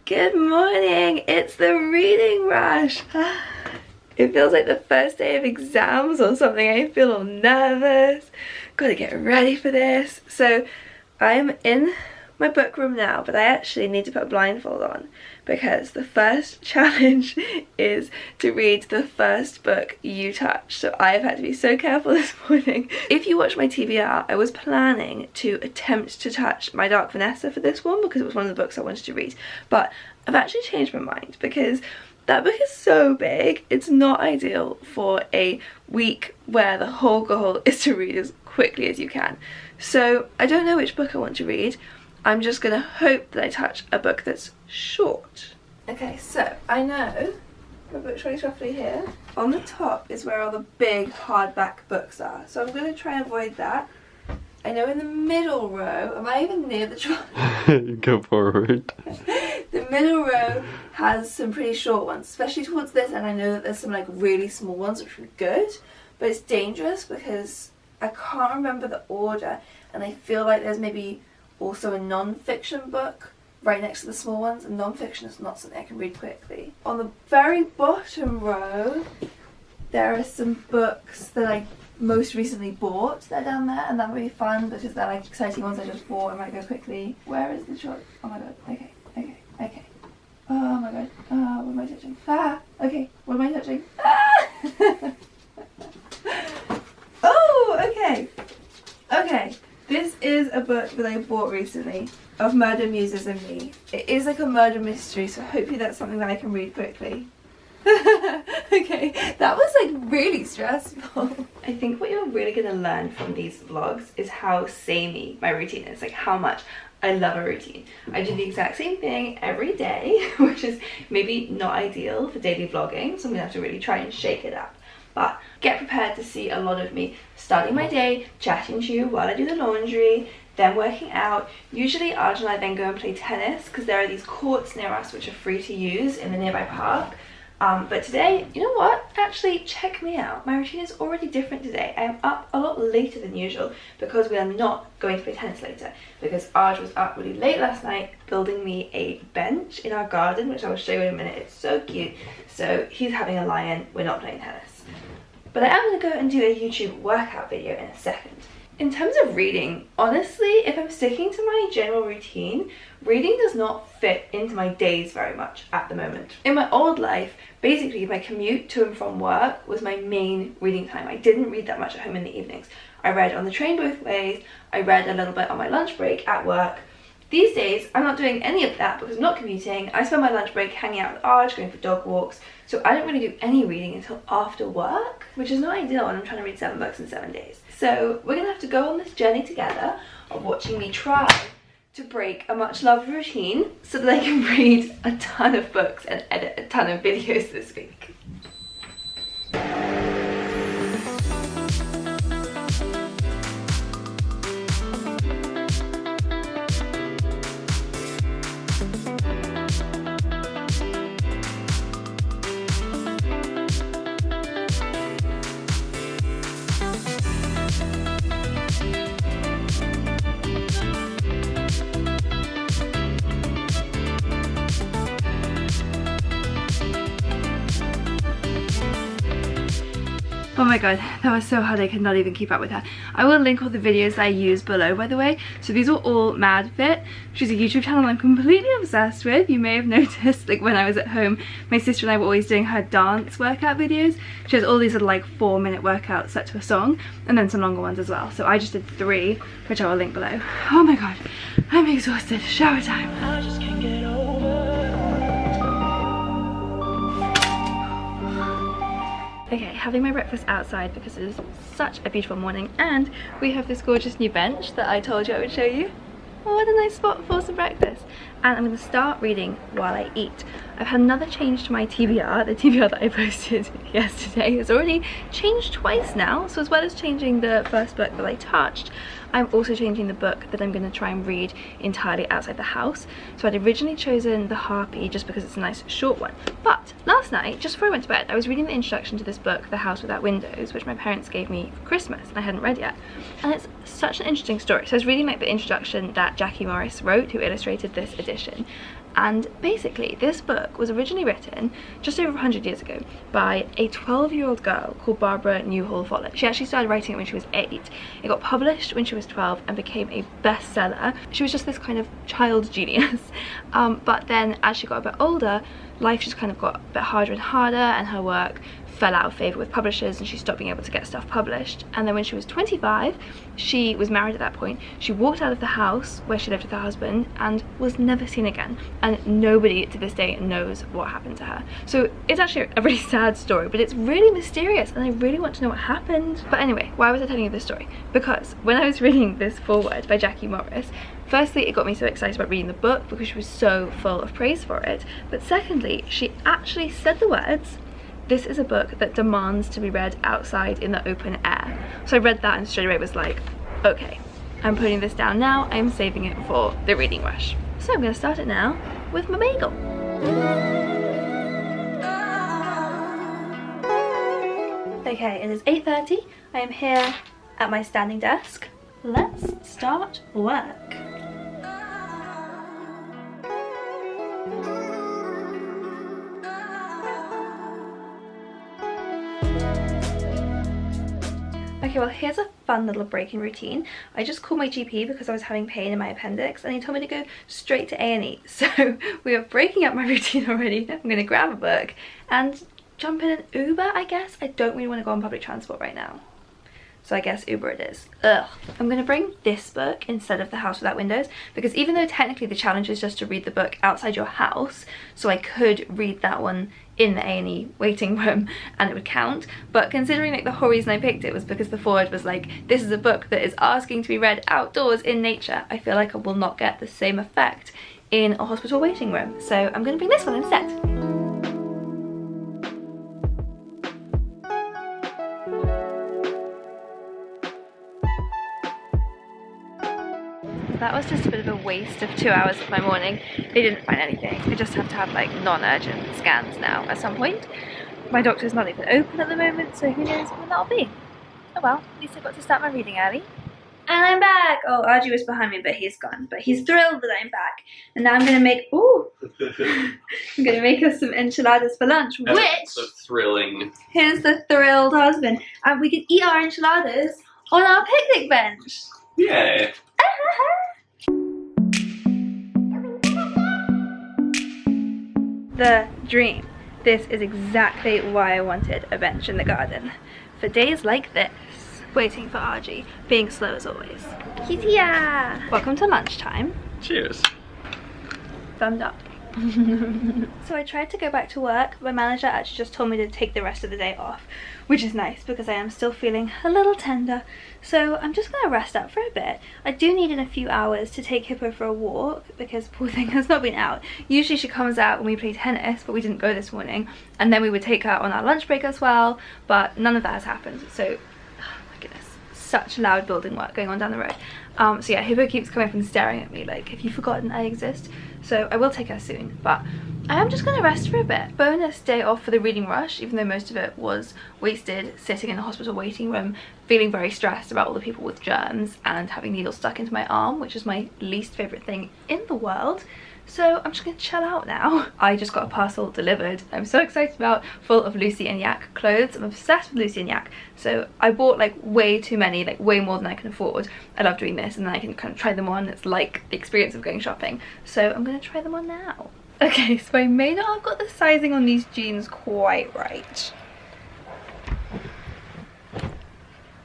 Good morning, it's the reading rush. It feels like the first day of exams or something. I feel all nervous. Gotta get ready for this. So I'm in my book room now, but I actually need to put a blindfold on because the first challenge is to read the first book you touch. So I've had to be so careful this morning. If you watch my TBR, I was planning to attempt to touch My Dark Vanessa for this one because it was one of the books I wanted to read. But I've actually changed my mind because that book is so big. It's not ideal for a week where the whole goal is to read as quickly as you can. So I don't know which book I want to read. I'm just gonna hope that I touch a book that's short. Okay, so I know my book's really roughly here. On the top is where all the big hardback books are. So I'm gonna try and avoid that. I know in the middle row, am I even near the trolley? You go forward. The middle row has some pretty short ones, especially towards this, and I know that there's some like really small ones which are good, but it's dangerous because I can't remember the order, and I feel like there's maybe also a non-fiction book right next to the small ones, and non-fiction is not something I can read quickly. On the very bottom row, there are some books that I most recently bought. They're down there, and that would be fun because they're like exciting ones I just bought. I might go quickly. Where is the short? Oh my god. Okay. Oh my god. Oh, what am I touching? Ah. Okay. What am I touching? Ah. Oh. Okay. Okay. This is a book that I bought recently of Murder, Muses and Me. It is like a murder mystery, so hopefully that's something that I can read quickly. Okay, that was like really stressful. I think what you're really gonna learn from these vlogs is how samey my routine is, like how much I love a routine. I do the exact same thing every day, which is maybe not ideal for daily vlogging, so I'm gonna have to really try and shake it up. But get prepared to see a lot of me starting my day, chatting to you while I do the laundry, then working out. Usually Arj and I then go and play tennis because there are these courts near us which are free to use in the nearby park. But today, you know what? Actually, check me out. My routine is already different today. I am up a lot later than usual because we are not going to play tennis later. Because Arj was up really late last night building me a bench in our garden, which I will show you in a minute. It's so cute. So he's having a lie-in. We're not playing tennis. But I am going to go and do a YouTube workout video in a second. In terms of reading, honestly, if I'm sticking to my general routine, reading does not fit into my days very much at the moment. In my old life, basically my commute to and from work was my main reading time. I didn't read that much at home in the evenings. I read on the train both ways, I read a little bit on my lunch break at work. These days, I'm not doing any of that because I'm not commuting. I spend my lunch break hanging out with Arj, going for dog walks, so I don't really do any reading until after work, which is not ideal when I'm trying to read 7 books in 7 days. So we're gonna have to go on this journey together of watching me try to break a much loved routine so that I can read a ton of books and edit a ton of videos this week. Oh my god, that was so hard I could not even keep up with her. I will link all the videos that I use below, by the way. So these are all Mad Fit, which is a YouTube channel I'm completely obsessed with. You may have noticed, like when I was at home, my sister and I were always doing her dance workout videos. She has all these little like 4-minute workouts set to a song, and then some longer ones as well. So I just did 3, which I will link below. Oh my god, I'm exhausted. Shower time. I just can't get over. Okay, having my breakfast outside because it is such a beautiful morning, and we have this gorgeous new bench that I told you I would show you. Oh, what a nice spot for some breakfast. And I'm going to start reading while I eat. I've had another change to my TBR. The TBR that I posted yesterday has already changed twice now. So as well as changing the first book that I touched, I'm also changing the book that I'm going to try and read entirely outside the house. So I'd originally chosen The Harpy just because it's a nice short one. But last night, just before I went to bed, I was reading the introduction to this book, The House Without Windows, which my parents gave me for Christmas and I hadn't read yet. And it's such an interesting story. So I was reading like the introduction that Jackie Morris wrote, who illustrated this edition. And basically this book was originally written just over 100 years ago by a 12-year-old girl called Barbara Newhall Follett. She actually started writing it when she was 8. It got published when she was 12 and became a bestseller. She was just this kind of child genius. But then as she got a bit older, life just kind of got a bit harder and harder, and her work fell out of favour with publishers and she stopped being able to get stuff published. And then when she was 25, she was married at that point. She walked out of the house where she lived with her husband and was never seen again, and nobody to this day knows what happened to her. So it's actually a really sad story, but it's really mysterious and I really want to know what happened. But anyway, why was I telling you this story? Because when I was reading this foreword by Jackie Morris, firstly, it got me so excited about reading the book because she was so full of praise for it. But secondly, she actually said the words, "This is a book that demands to be read outside in the open air." So I read that and straight away was like, okay, I'm putting this down now. I'm saving it for the reading rush. So I'm going to start it now with my bagel. Okay, it is 8:30. I am here at my standing desk. Let's start work. Okay, well here's a fun little break-in routine. I just called my GP because I was having pain in my appendix and he told me to go straight to A&E. So we are breaking up my routine already. I'm going to grab a book and jump in an Uber, I guess. I don't really want to go on public transport right now. So I guess Uber it is. Ugh. I'm going to bring this book instead of The House Without Windows, because even though technically the challenge is just to read the book outside your house, so I could read that one in the A&E waiting room and it would count, but considering like the whole reason I picked it was because the foreword was like, this is a book that is asking to be read outdoors in nature, I feel like I will not get the same effect in a hospital waiting room. So I'm going to bring this one instead. That was just a bit of a waste of 2 hours of my morning. They didn't find anything. I just have to have like non-urgent scans now at some point. My doctor's not even open at the moment, so who knows when that'll be. Oh well, at least I got to start my reading early. And I'm back! Oh, Archie was behind me, but he's gone. But he's thrilled that I'm back. And now I'm gonna make, ooh! I'm gonna make us some enchiladas for lunch, which... So thrilling. Here's the thrilled husband. And we can eat our enchiladas on our picnic bench. Yeah. The dream. This is exactly why I wanted a bench in the garden. For days like this. Waiting for Archie, being slow as always. He's here! Welcome to lunchtime. Cheers. Thumbs up. So I tried to go back to work, but my manager actually just told me to take the rest of the day off, which is nice because I am still feeling a little tender. So I'm just gonna rest up for a bit. I do need in a few hours to take Hippo for a walk because poor thing has not been out. Usually she comes out when we play tennis, but we didn't go this morning, and then we would take her on our lunch break as well, but none of that has happened. So oh my goodness, such loud building work going on down the road. So yeah, Hippo keeps coming up and staring at me like, have you forgotten I exist? So I will take her soon, but I am just going to rest for a bit. Bonus day off for the reading rush, even though most of it was wasted sitting in the hospital waiting room, feeling very stressed about all the people with germs and having needles stuck into my arm, which is my least favourite thing in the world. So I'm just going to chill out now. I just got a parcel delivered. I'm so excited about, full of Lucy and Yak clothes. I'm obsessed with Lucy and Yak. So I bought like way too many, like way more than I can afford. I love doing this and then I can kind of try them on. It's like the experience of going shopping. So I'm going to try them on now. Okay, so I may not have got the sizing on these jeans quite right.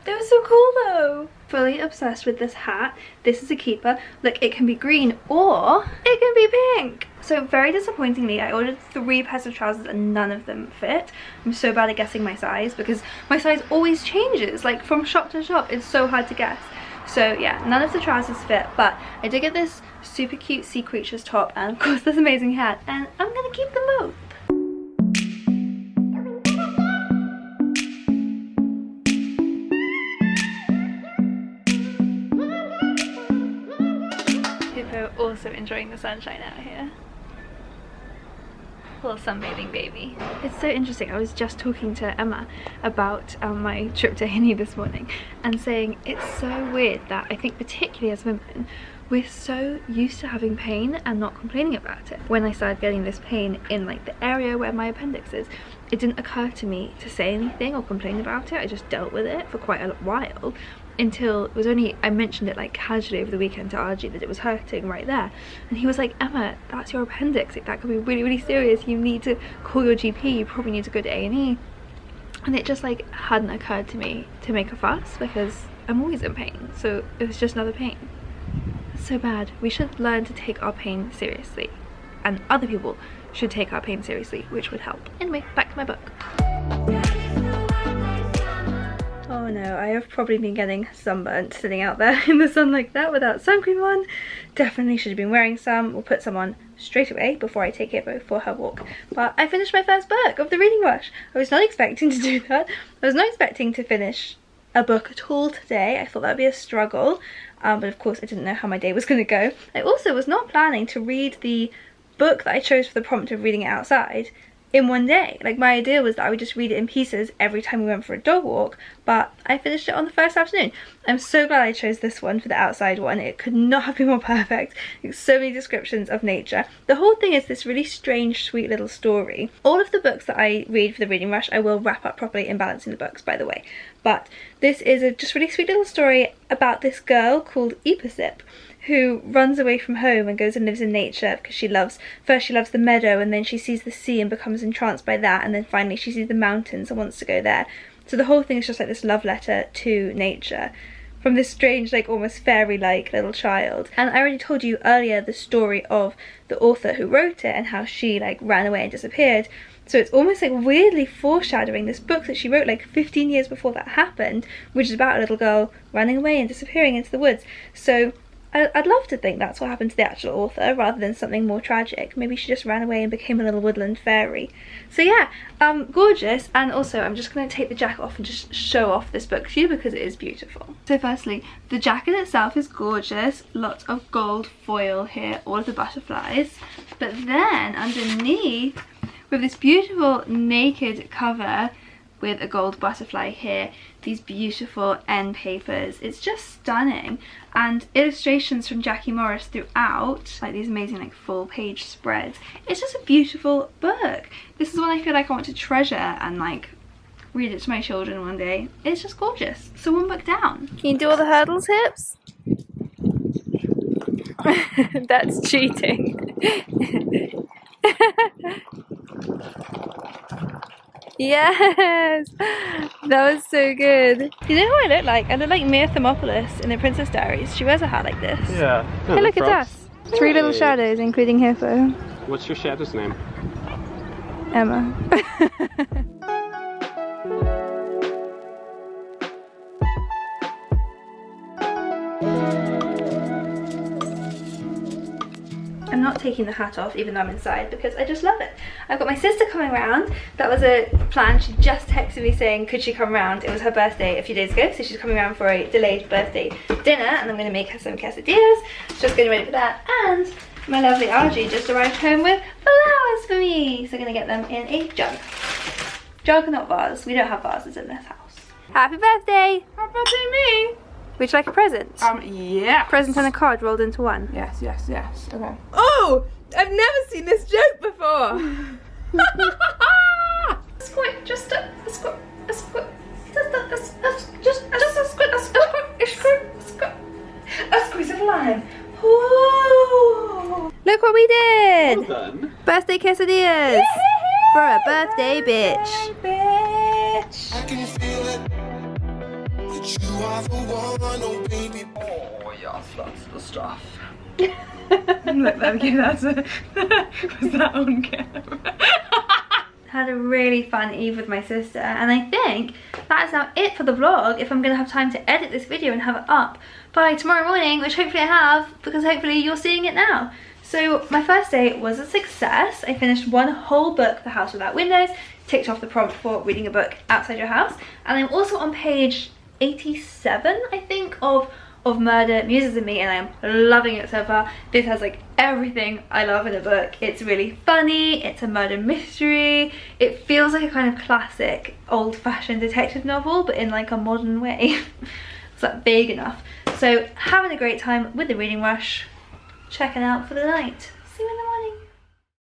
They were so cool though. Fully obsessed with this hat. This is a keeper. Look, it can be green or it can be pink. So very disappointingly, I ordered 3 pairs of trousers and none of them fit. I'm so bad at guessing my size because my size always changes, like from shop to shop. It's so hard to guess. So yeah, none of the trousers fit, but I did get this super cute sea creatures top and of course this amazing hat, and I'm gonna keep them both. Also enjoying the sunshine out here. Little sunbathing baby. It's so interesting. I was just talking to Emma about my trip to A&E this morning and saying it's so weird that I think particularly as women we're so used to having pain and not complaining about it. When I started getting this pain in like the area where my appendix is, it didn't occur to me to say anything or complain about it. I just dealt with it for quite a while, until it was only, I mentioned it like casually over the weekend to Archie that it was hurting right there, and he was like, Emma, that's your appendix, like, that could be really, really serious, you need to call your GP, you probably need to go to A&E. And it just like hadn't occurred to me to make a fuss, because I'm always in pain, so it was just another pain. It's so bad. We should learn to take our pain seriously, and other people should take our pain seriously, which would help. Anyway, back to my book. Oh no, I have probably been getting sunburnt sitting out there in the sun like that without sun cream on. Definitely should have been wearing some. We'll put some on straight away before I take Hippo for her walk. But I finished my first book of the reading rush. I was not expecting to do that. I was not expecting to finish a book at all today. I thought that would be a struggle, but of course I didn't know how my day was going to go. I also was not planning to read the book that I chose for the prompt of reading it outside in one day. Like, my idea was that I would just read it in pieces every time we went for a dog walk, but I finished it on the first afternoon. I'm so glad I chose this one for the outside one. It could not have been more perfect. It's so many descriptions of nature. The whole thing is this really strange, sweet little story. All of the books that I read for the reading rush I will wrap up properly in Balancing the Books, by the way, but this is a just really sweet little story about this girl called Ipasip, who runs away from home and goes and lives in nature because she loves the meadow, and then she sees the sea and becomes entranced by that, and then finally she sees the mountains and wants to go there. So the whole thing is just like this love letter to nature from this strange, like almost fairy-like little child. And I already told you earlier the story of the author who wrote it and how she like ran away and disappeared. So it's almost like weirdly foreshadowing this book that she wrote like 15 years before that happened, which is about a little girl running away and disappearing into the woods. So I'd love to think that's what happened to the actual author, rather than something more tragic. Maybe she just ran away and became a little woodland fairy. So yeah, gorgeous. And also I'm just going to take the jacket off and just show off this book to you because it is beautiful. So firstly, the jacket itself is gorgeous. Lots of gold foil here, all of the butterflies. But then underneath, with this beautiful naked cover with a gold butterfly here, these beautiful end papers. It's just stunning, and illustrations from Jackie Morris throughout, like these amazing like full page spreads. It's just a beautiful book. This is one I feel like I want to treasure and like read it to my children one day. It's just gorgeous. So one book down. Can you do all the hurdles, Hips? That's cheating. Yes, that was so good. You know who I look like? I look like Mia Thermopolis in The Princess Diaries. She wears a hat like this. Yeah. Hey, look, it's us. 3 little shadows, including Hippo. What's your shadow's name? Emma. I'm not taking the hat off even though I'm inside because I just love it. I've got my sister coming around. That was a plan. She just texted me saying could she come around. It was her birthday a few days ago, so she's coming around for a delayed birthday dinner, and I'm going to make her some quesadillas. Just getting ready for that. And my lovely Archie just arrived home with flowers for me, so I'm going to get them in a jug. Jug, not vase. We don't have vases in this house. Happy birthday! Happy birthday me! Would you like a present? Yeah. Present and a card rolled into one. Yes. Okay. Oh! I've never seen this joke before! Squid, just a squid, a squid, just a squid, a squeeze of lime. Ooh. Look what we did! Well done. Birthday quesadillas! For a birthday bitch! Bitch! I can feel it. That you are the one, oh baby. Oh yes, that's the stuff. Look, there we go, that's a... was that on camera? Had a really fun eve with my sister, and I think that is now it for the vlog. If I'm going to have time to edit this video and have it up by tomorrow morning, which hopefully I have, because hopefully you're seeing it now. So my first day was a success. I finished one whole book, The House Without Windows, ticked off the prompt for reading a book outside your house, and I'm also on page 87, I think, of Murder, Muses and Me, and I'm loving it so far. This has like everything I love in a book. It's really funny, it's a murder mystery, it feels like a kind of classic old-fashioned detective novel but in like a modern way. It's like vague enough. So having a great time with the Reading Rush. Checking out for the night. See you in the morning.